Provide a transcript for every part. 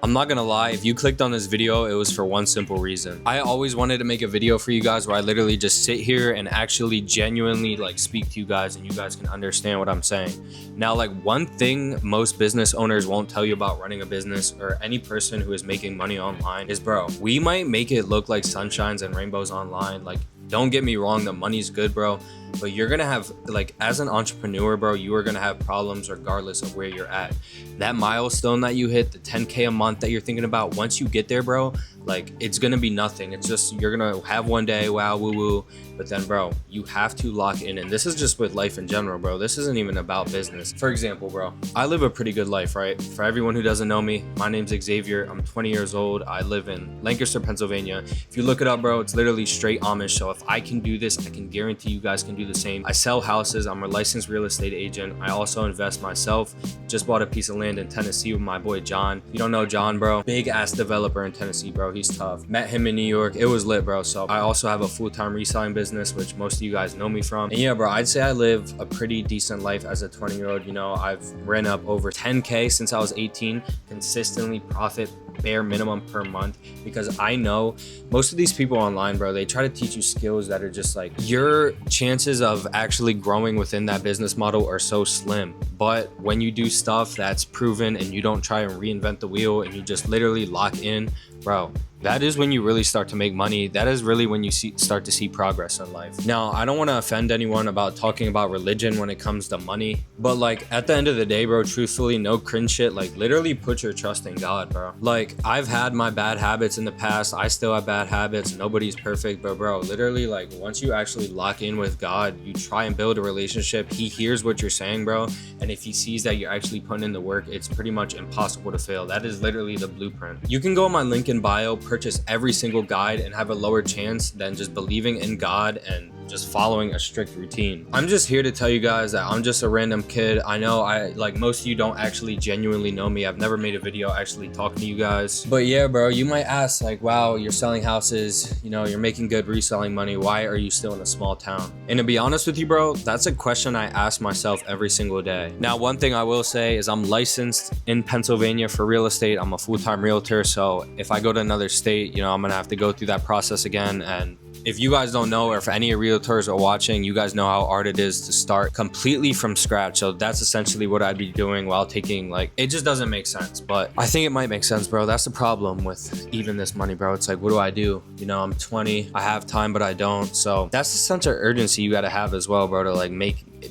I'm not gonna lie, if you clicked on this video, it was for one simple reason. I always wanted to make a video for you guys where I literally just sit here and actually genuinely like speak to you guys and you guys can understand what I'm saying. Now, like one thing most business owners won't tell you about running a business or any person who is making money online is, bro, we might make it look like sunshines and rainbows online. Like, don't get me wrong, the money's good, bro, but you're gonna have, like, as an entrepreneur, bro, you are gonna have problems regardless of where you're at. That milestone that you hit, the 10K a month that you're thinking about, once you get there, bro, like, it's gonna be nothing. It's just, you're gonna have one day, wow, woo woo, but then, bro, you have to lock in. And this is just with life in general, bro. This isn't even about business. For example, bro, I live a pretty good life, right? For everyone who doesn't know me, my name's Xavier. I'm 20 years old. I live in Lancaster, Pennsylvania. If you look it up, bro, it's literally straight Amish. So if I can do this, I can guarantee you guys can do the same. I sell houses. I'm a licensed real estate agent. I also invest myself. Just bought a piece of land in Tennessee with my boy John. You don't know John, bro? Big ass developer in Tennessee, bro. He's tough. Met him in New York. It was lit, bro. So I also have a full-time reselling business, which most of you guys know me from. And yeah, bro, I'd say I live a pretty decent life as a 20-year-old. You know, I've ran up over 10K since I was 18, consistently profit bare minimum per month, because I know most of these people online, bro, they try to teach you skills that are just like, your chances of actually growing within that business model are so slim. But when you do stuff that's proven and you don't try and reinvent the wheel and you just literally lock in, bro, that is when you really start to make money. That is really when you start to see progress in life. Now, I don't want to offend anyone about talking about religion when it comes to money, but like at the end of the day, bro, truthfully, no cringe shit, like literally put your trust in God, bro. Like, I've had my bad habits in the past. I still have bad habits. Nobody's perfect, but bro, literally, like, once you actually lock in with God, you try and build a relationship. He hears what you're saying, bro. And if he sees that you're actually putting in the work, it's pretty much impossible to fail. That is literally the blueprint. You can go on my link in bio, purchase every single guide, and have a lower chance than just believing in God and just following a strict routine. I'm just here to tell you guys that I'm just a random kid. I know like most of you don't actually genuinely know me. I've never made a video actually talking to you guys. But yeah, bro, you might ask like, wow, you're selling houses, you know, you're making good reselling money. Why are you still in a small town? And to be honest with you, bro, that's a question I ask myself every single day. Now, one thing I will say is I'm licensed in Pennsylvania for real estate. I'm a full-time realtor. So if I go to another state, you know, I'm gonna have to go through that process again. And if you guys don't know, or if any realtors are watching, you guys know how hard it is to start completely from scratch. So that's essentially what I'd be doing while taking, like, it just doesn't make sense. But I think it might make sense, bro. That's the problem with even this money, bro. It's like, what do I do? You know, I'm 20, I have time, but I don't. So that's the sense of urgency you got to have as well, bro, to like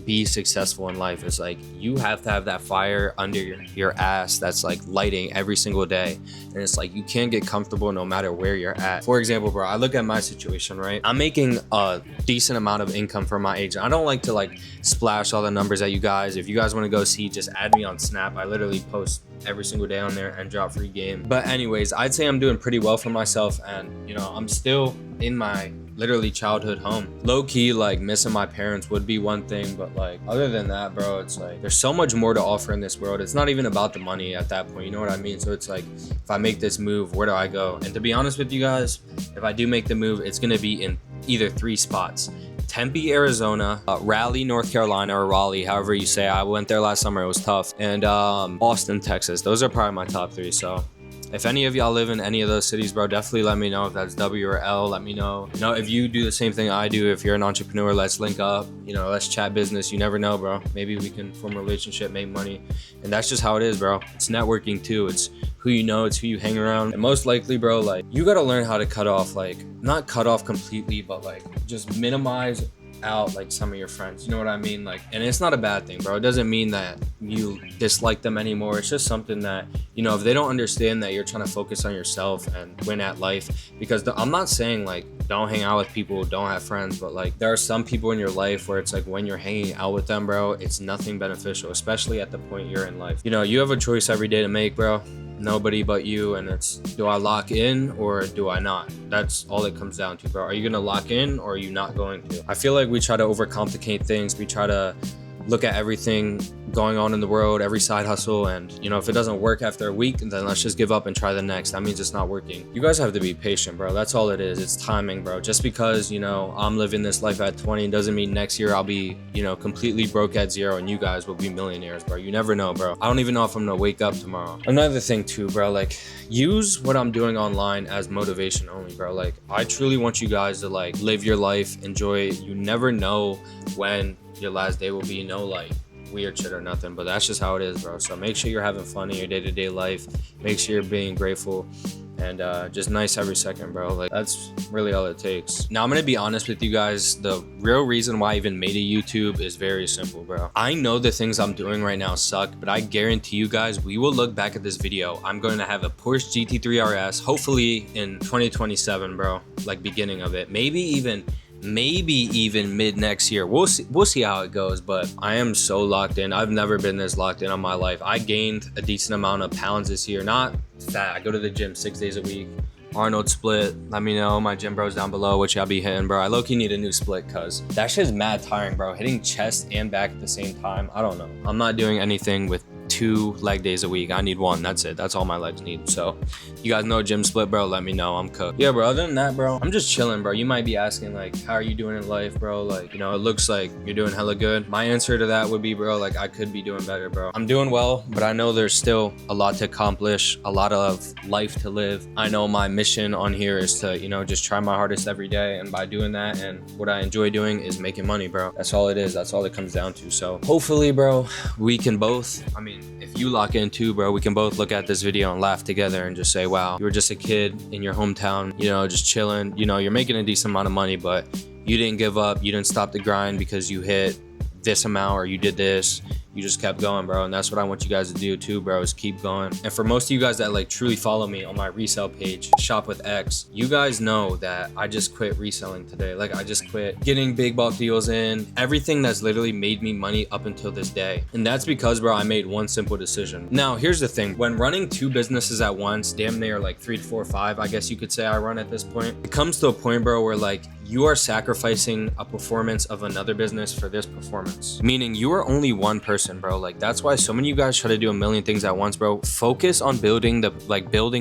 be successful in life. It's like, you have to have that fire under your ass that's like lighting every single day. And it's like, you can't get comfortable no matter where you're at. For example, bro, I look at my situation, right? I'm making a decent amount of income from my agent. I don't like to like splash all the numbers at you guys. If you guys want to go see, just add me on Snap. I literally post every single day on there and drop free game. But anyways, I'd say I'm doing pretty well for myself. And you know, I'm still in my literally childhood home. Low key, like, missing my parents would be one thing, but like, other than that, bro, it's like, there's so much more to offer in this world. It's not even about the money at that point, you know what I mean? So it's like, if I make this move, where do I go? And to be honest with you guys, if I do make the move, it's gonna be in either 3 spots: Tempe, Arizona, Raleigh, North Carolina, or Raleigh, however you say. I went there last summer, it was tough, and Austin, Texas. Those are probably my top 3. So if any of y'all live in any of those cities, bro, definitely let me know. If that's W or L, let me know. You know, if you do the same thing I do, if you're an entrepreneur, let's link up. You know, let's chat business. You never know, bro. Maybe we can form a relationship, make money. And that's just how it is, bro. It's networking too. It's who you know, it's who you hang around. And most likely, bro, like, you gotta learn how to cut off, like, not cut off completely, but like, just minimize out like some of your friends, you know what I mean? Like, and it's not a bad thing, bro. It doesn't mean that you dislike them anymore. It's just something that, you know, if they don't understand that you're trying to focus on yourself and win at life, because I'm not saying like don't hang out with people, don't have friends, but like, there are some people in your life where it's like, when you're hanging out with them, bro, it's nothing beneficial, especially at the point you're in life. You know, you have a choice every day to make, bro. Nobody but you. And it's, do I lock in or do I not? That's all it comes down to, bro. Are you gonna lock in or are you not going to? I feel like we try to overcomplicate things. We try to look at everything going on in the world, every side hustle, and you know, if it doesn't work after a week, then let's just give up and try the next. That means it's not working. You guys have to be patient, bro. That's all it is. It's timing, bro. Just because, you know, I'm living this life at 20 doesn't mean next year I'll be, you know, completely broke at 0 and you guys will be millionaires, bro. You never know, bro. I don't even know if I'm gonna wake up tomorrow. Another thing too, bro, like use what I'm doing online as motivation only, bro. Like I truly want you guys to like live your life, enjoy it. You never know when your last day will be, no like weird shit or nothing, but that's just how it is, bro. So make sure you're having fun in your day-to-day life. Make sure you're being grateful and just nice every second, bro. Like that's really all it takes. Now I'm gonna be honest with you guys. The real reason why I even made a YouTube is very simple, bro. I know the things I'm doing right now suck, but I guarantee you guys, we will look back at this video. I'm going to have a Porsche GT3 RS, hopefully in 2027, bro. Like beginning of it, maybe even mid next year. We'll see how it goes, but I am so locked in. I've never been this locked in on my life. I gained a decent amount of pounds this year. Not fat. I go to the gym 6 days a week. Arnold split. Let me know, my gym bros down below, what y'all be hitting, bro. I low-key need a new split because that shit's mad tiring, bro. Hitting chest and back at the same time, I don't know. I'm not doing anything with 2 leg days a week. I need 1. That's it. That's all my legs need. So you guys know gym split, bro, let me know. I'm cooked. Yeah, bro, other than that, bro, I'm just chilling, bro. You might be asking like, how are you doing in life, bro? Like, you know, it looks like you're doing hella good. My answer to that would be, bro, like I could be doing better, bro. I'm doing well, but I know there's still a lot to accomplish, a lot of life to live. I know my mission on here is to, you know, just try my hardest every day, and by doing that, and what I enjoy doing is making money, bro. That's all it is. That's all it comes down to. So hopefully, bro, we can both, I mean, if you lock in too, bro, we can both look at this video and laugh together and just say, wow, you were just a kid in your hometown, you know, just chilling. You know, you're making a decent amount of money, but you didn't give up. You didn't stop the grind because you hit this amount or you did this. You just kept going, bro. And that's what I want you guys to do too, bro, is keep going. And for most of you guys that like truly follow me on my resale page, Shop with X, you guys know that I just quit reselling today. Like I just quit getting big bulk deals in, everything that's literally made me money up until this day. And that's because, bro, I made one simple decision. Now, here's the thing. When running 2 businesses at once, damn near like 3 to 4 or 5, I guess you could say I run at this point. It comes to a point, bro, where like you are sacrificing a performance of another business for this performance. Meaning you are only one person, bro. Like that's why so many of you guys try to do a million things at once, bro. Focus on building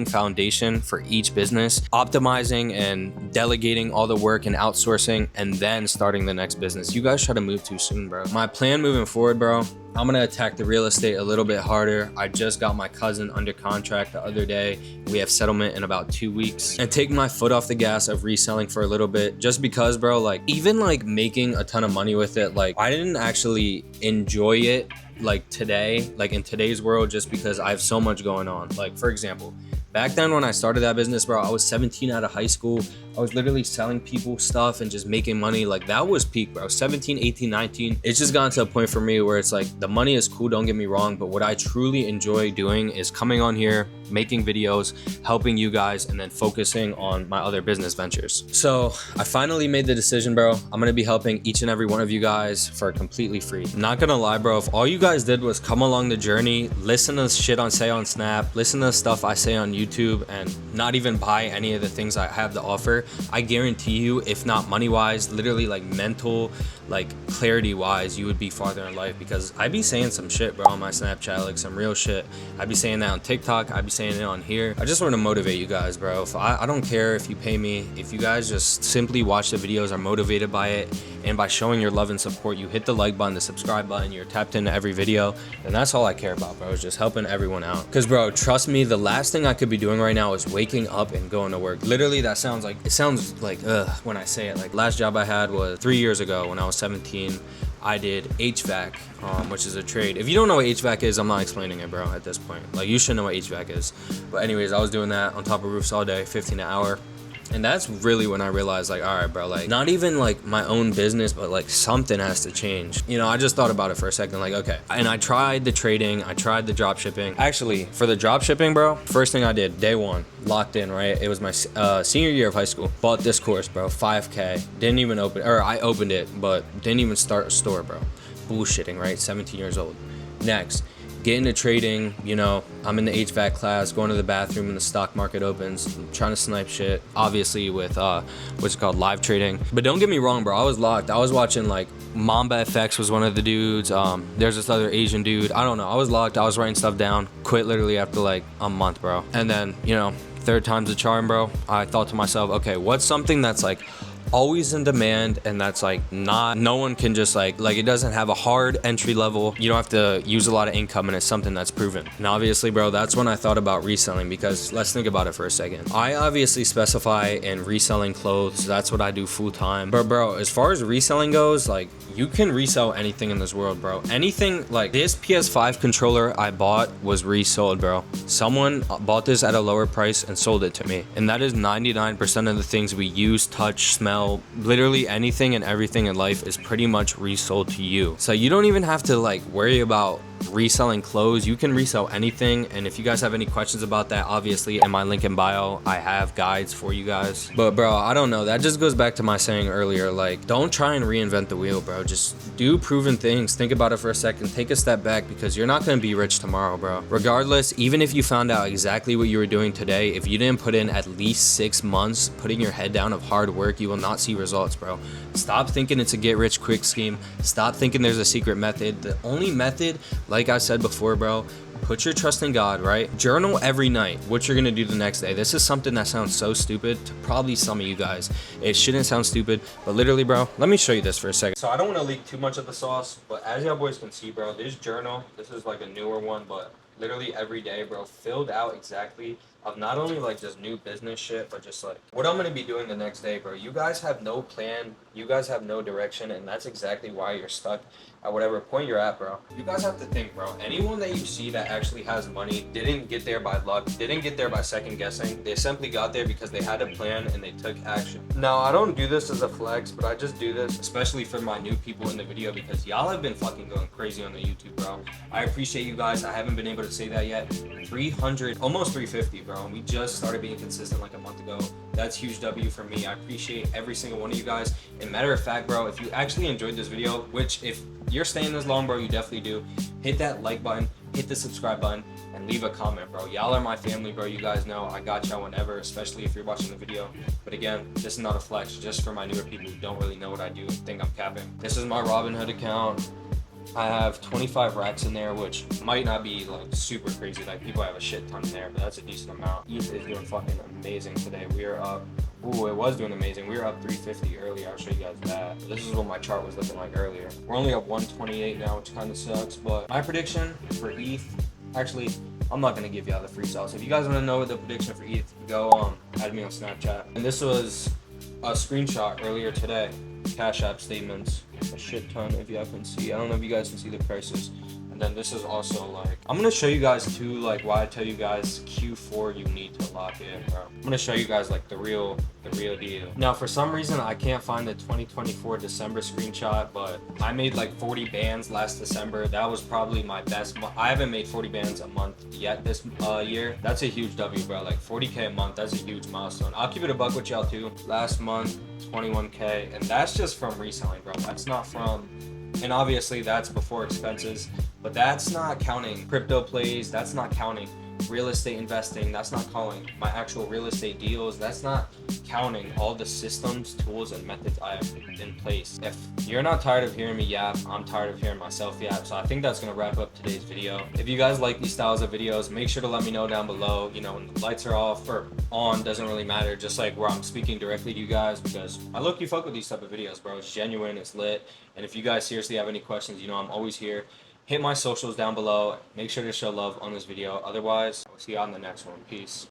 foundation for each business, optimizing and delegating all the work and outsourcing, and then starting the next business. You guys try to move too soon, bro. My plan moving forward, bro, I'm gonna attack the real estate a little bit harder. I just got my cousin under contract the other day. We have settlement in about 2 weeks. And take my foot off the gas of reselling for a little bit, just because, bro, like even like making a ton of money with it, like I didn't actually enjoy it like today, like in today's world, just because I have so much going on. Like for example, back then when I started that business, bro, I was 17 out of high school. I was literally selling people stuff and just making money. Like that was peak, bro. 17, 18, 19. It's just gotten to a point for me where it's like the money is cool, don't get me wrong, but what I truly enjoy doing is coming on here, making videos, helping you guys, and then focusing on my other business ventures. So I finally made the decision, bro. I'm gonna be helping each and every one of you guys for completely free. I'm not gonna lie, bro. If all you guys did was come along the journey, listen to shit on say on Snap, listen to stuff I say on YouTube, and not even buy any of the things I have to offer, I guarantee you, if not money wise, literally like mental, like clarity wise, you would be farther in life. Because I be saying some shit, bro, on my Snapchat, like some real shit. I be saying that on TikTok, I be saying it on here. I just want to motivate you guys, bro. If I don't care if you pay me, if you guys just simply watch the videos, are motivated by it, and by showing your love and support, you hit the like button, the subscribe button, you're tapped into every video, and that's all I care about, bro, is just helping everyone out. Because, bro, trust me, the last thing I could be doing right now is waking up and going to work. Literally, that sounds like, it sounds like, when I say it. Like, last job I had was 3 years ago when I was 17. I did HVAC, which is a trade. If you don't know what HVAC is, I'm not explaining it, bro, at this point. Like, you should know what HVAC is. But anyways, I was doing that on top of roofs all day, 15 an hour. And that's really when I realized, like, all right, bro, like, not even like my own business, but like something has to change. You know, I just thought about it for a second, like, okay. And I tried the trading, I tried the drop shipping. Actually, for the drop shipping, bro, first thing I did, day one, locked in, right? It was my senior year of high school. Bought this course, bro, 5K. Didn't even open, or I opened it, but didn't even start a store, bro. Bullshitting, right? 17 years old. Next, get into trading. You know, I'm in the HVAC class, going to the bathroom when the stock market opens, I'm trying to snipe shit, obviously with what's called live trading. But don't get me wrong, bro, I was locked. I was watching like Mamba FX was one of the dudes. There's this other Asian dude. I don't know. I was locked. I was writing stuff down. Quit literally after like a month, bro. And then, you know, third time's a charm, bro. I thought to myself, okay, what's something that's like always in demand and that's like no one can just like it doesn't have a hard entry level, you don't have to use a lot of income, and it's something that's proven. And obviously, bro, that's when I thought about reselling, because let's think about it for a second. I obviously specify in reselling clothes. That's what I do full time. But bro, as far as reselling goes, like, you can resell anything in this world, bro. Anything. Like, this PS5 controller I bought was resold, bro. Someone bought this at a lower price and sold it to me, and that is 99% of the things we use, touch, smell, literally anything and everything in life is pretty much resold to you. So you don't even have to like worry about reselling clothes. You can resell anything. And if you guys have any questions about that, obviously in my link in bio I have guides for you guys. But bro, I don't know, that just goes back to my saying earlier, like, don't try and reinvent the wheel, bro. Just do proven things. Think about it for a second, take a step back, because you're not going to be rich tomorrow, bro. Regardless, even if you found out exactly what you were doing today, if you didn't put in at least 6 months putting your head down of hard work, you will not see results, bro. Stop thinking it's a get rich quick scheme. Stop thinking there's a secret method. The only method, like I said before, bro, put your trust in God, right? Journal every night what you're gonna do the next day. This is something that sounds so stupid to probably some of you guys. It shouldn't sound stupid, but literally, bro, let me show you this for a second. So I don't want to leak too much of the sauce, but as y'all boys can see, bro, this journal, this is like a newer one, but literally every day, bro, filled out exactly of not only like just new business shit, but just like what I'm gonna be doing the next day, bro. You guys have no plan, you guys have no direction, and that's exactly why you're stuck at whatever point you're at, bro. You guys have to think, bro. Anyone that you see that actually has money didn't get there by luck, didn't get there by second guessing. They simply got there because they had a plan and they took action. Now, I don't do this as a flex, but I just do this especially for my new people in the video, because y'all have been fucking going crazy on the YouTube, bro. I appreciate you guys. I haven't been able to say that yet. 300, almost 350, bro. We just started being consistent like a month ago. That's huge W for me. I appreciate every single one of you guys. And matter of fact, bro, if you actually enjoyed this video, which if you're staying this long, bro, you definitely do, hit that like button, hit the subscribe button, and leave a comment, bro. Y'all are my family, bro. You guys know I got y'all whenever, especially if you're watching the video. But again, this is not a flex, just for my newer people who don't really know what I do and think I'm capping. This is my Robinhood account. I have 25 racks in there, which might not be like super crazy. Like, people have a shit ton in there, but that's a decent amount. ETH is doing fucking amazing today. We are up. Ooh, it was doing amazing. We were up 350 earlier. I'll show you guys that. This is what my chart was looking like earlier. We're only up 128 now, which kind of sucks. But my prediction for ETH, actually, I'm not gonna give y'all the free sauce. If you guys want to know what the prediction for ETH, go add me on Snapchat. And this was a screenshot earlier today. Cash App statements, a shit ton, if y'all can see. I don't know if you guys can see the prices. And then this is also like, I'm gonna show you guys too, like, why I tell you guys Q4 you need to lock in, bro. I'm gonna show you guys like the real deal. Now, for some reason I can't find the 2024 December screenshot, but I made like 40 bands last December. That was probably my best I haven't made 40 bands a month yet this year. That's a huge W, bro. Like 40K a month, that's a huge milestone. I'll keep it a buck with y'all too. Last month 21K, and that's just from reselling, bro. That's not from, and obviously that's before expenses, but that's not counting crypto plays, that's not counting real estate investing, that's not counting my actual real estate deals, that's not counting all the systems, tools, and methods I have in place. If you're not tired of hearing me yap, I'm tired of hearing myself yap. So I think that's gonna wrap up today's video. If you guys like these styles of videos, make sure to let me know down below. You know, when the lights are off or on, doesn't really matter, just like where I'm speaking directly to you guys, because I look, you fuck with these type of videos, bro. It's genuine, it's lit. And if you guys seriously have any questions, you know I'm always here. Hit my socials down below. Make sure to show love on this video. Otherwise, I'll see you on the next one. Peace.